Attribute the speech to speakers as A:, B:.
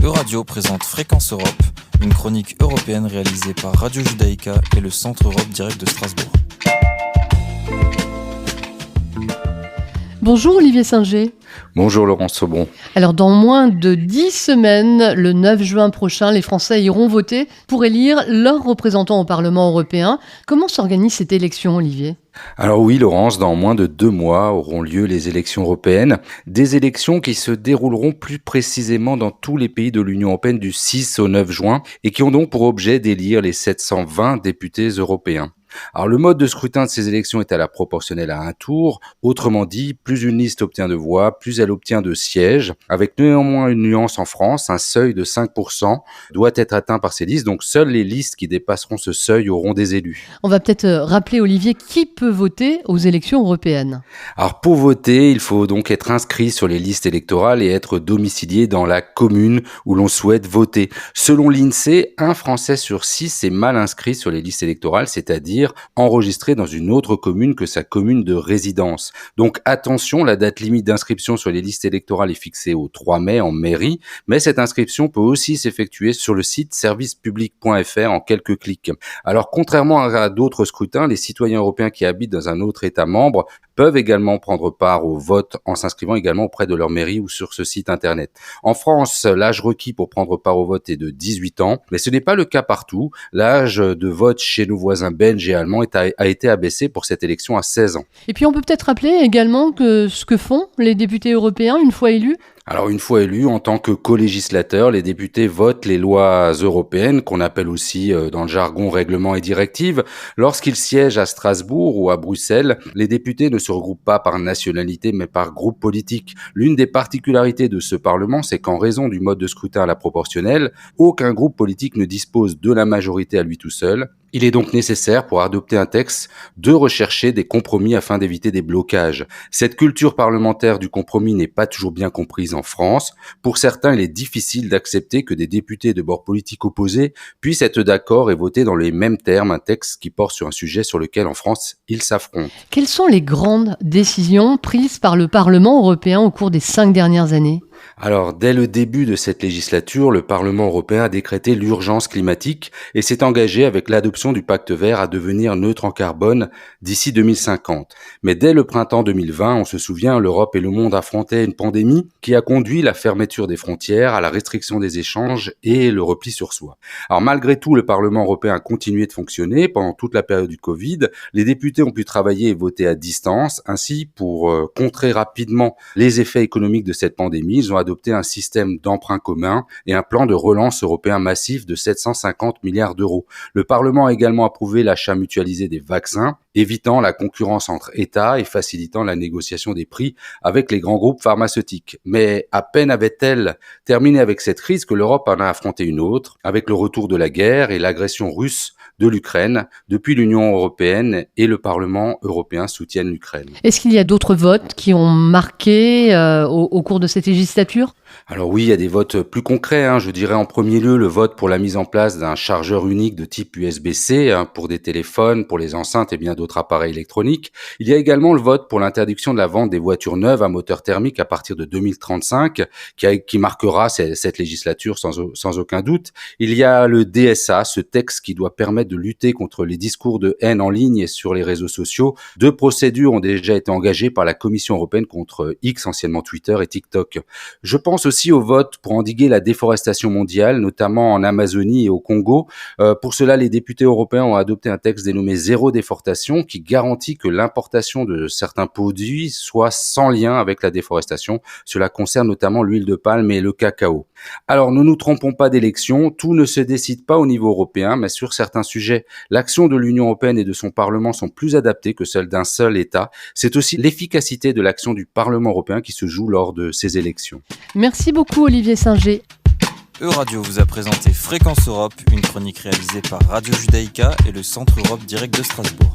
A: Euradio présente Fréquence Europe, une chronique européenne réalisée par Radio Judaïka et le Centre Europe Direct de Strasbourg.
B: Bonjour Olivier Singer.
C: Bonjour Laurence Sobron.
B: Alors dans moins de 10 semaines, le 9 juin prochain, les Français iront voter pour élire leurs représentants au Parlement européen. Comment s'organise cette élection, Olivier ?
C: Alors oui Laurence, dans moins de 2 mois auront lieu les élections européennes. Des élections qui se dérouleront plus précisément dans tous les pays de l'Union européenne du 6 au 9 juin et qui ont donc pour objet d'élire les 720 députés européens. Alors le mode de scrutin de ces élections est à la proportionnelle à un tour. Autrement dit, plus une liste obtient de voix, plus elle obtient de sièges. Avec néanmoins une nuance en France, un seuil de 5% doit être atteint par ces listes. Donc seules les listes qui dépasseront ce seuil auront des élus.
B: On va peut-être rappeler, Olivier, qui peut voter aux élections européennes ?
C: Alors pour voter, il faut donc être inscrit sur les listes électorales et être domicilié dans la commune où l'on souhaite voter. Selon l'INSEE, un Français sur 6 est mal inscrit sur les listes électorales, c'est-à-dire enregistré dans une autre commune que sa commune de résidence. Donc attention, la date limite d'inscription sur les listes électorales est fixée au 3 mai en mairie, mais cette inscription peut aussi s'effectuer sur le site servicepublic.fr en quelques clics. Alors contrairement à d'autres scrutins, les citoyens européens qui habitent dans un autre État membre peuvent également prendre part au vote en s'inscrivant également auprès de leur mairie ou sur ce site internet. En France, l'âge requis pour prendre part au vote est de 18 ans, mais ce n'est pas le cas partout. L'âge de vote chez nos voisins belges et allemands a été abaissé pour cette élection à 16 ans.
B: Et puis on peut peut-être rappeler également que ce que font les députés européens une fois élus ?
C: Alors une fois élus, en tant que co-législateurs, les députés votent les lois européennes, qu'on appelle aussi dans le jargon règlements et directives. Lorsqu'ils siègent à Strasbourg ou à Bruxelles, les députés ne se regroupent pas par nationalité mais par groupe politique. L'une des particularités de ce Parlement, c'est qu'en raison du mode de scrutin à la proportionnelle, aucun groupe politique ne dispose de la majorité à lui tout seul. Il est donc nécessaire, pour adopter un texte, de rechercher des compromis afin d'éviter des blocages. Cette culture parlementaire du compromis n'est pas toujours bien comprise en France. Pour certains, il est difficile d'accepter que des députés de bords politiques opposés puissent être d'accord et voter dans les mêmes termes un texte qui porte sur un sujet sur lequel, en France, ils s'affrontent.
B: Quelles sont les grandes décisions prises par le Parlement européen au cours des 5 dernières années ?
C: Alors, dès le début de cette législature, le Parlement européen a décrété l'urgence climatique et s'est engagé avec l'adoption du pacte vert à devenir neutre en carbone d'ici 2050. Mais dès le printemps 2020, on se souvient, l'Europe et le monde affrontaient une pandémie qui a conduit la fermeture des frontières, à la restriction des échanges et le repli sur soi. Alors malgré tout, le Parlement européen a continué de fonctionner pendant toute la période du Covid. Les députés ont pu travailler et voter à distance. Ainsi, pour contrer rapidement les effets économiques de cette pandémie, ils ont adopté un système d'emprunt commun et un plan de relance européen massif de 750 milliards d'euros. Le Parlement a également approuvé l'achat mutualisé des vaccins, évitant la concurrence entre États et facilitant la négociation des prix avec les grands groupes pharmaceutiques. Mais à peine avait-elle terminé avec cette crise que l'Europe en a affronté une autre, avec le retour de la guerre et l'agression russe de l'Ukraine. Depuis, l'Union européenne et le Parlement européen soutiennent l'Ukraine.
B: Est-ce qu'il y a d'autres votes qui ont marqué au cours de cette législature ?
C: Alors oui, il y a des votes plus concrets. Je dirais en premier lieu le vote pour la mise en place d'un chargeur unique de type USB-C pour des téléphones, pour les enceintes et bien d'autres appareils électroniques. Il y a également le vote pour l'interdiction de la vente des voitures neuves à moteur thermique à partir de 2035, qui marquera cette législature sans aucun doute. Il y a le DSA, ce texte qui doit permettre de lutter contre les discours de haine en ligne et sur les réseaux sociaux. 2 procédures ont déjà été engagées par la Commission européenne contre X, anciennement Twitter, et TikTok. Je pense aussi au vote pour endiguer la déforestation mondiale, notamment en Amazonie et au Congo. Pour cela, les députés européens ont adopté un texte dénommé Zéro déforestation qui garantit que l'importation de certains produits soit sans lien avec la déforestation. Cela concerne notamment l'huile de palme et le cacao. Alors, ne nous trompons pas d'élection, tout ne se décide pas au niveau européen, mais sur certains sujets, l'action de l'Union européenne et de son Parlement sont plus adaptées que celle d'un seul État. C'est aussi l'efficacité de l'action du Parlement européen qui se joue lors de ces élections.
B: Merci beaucoup Olivier Singer.
A: Euradio vous a présenté Fréquence Europe, une chronique réalisée par Radio Judaïka et le Centre Europe Direct de Strasbourg.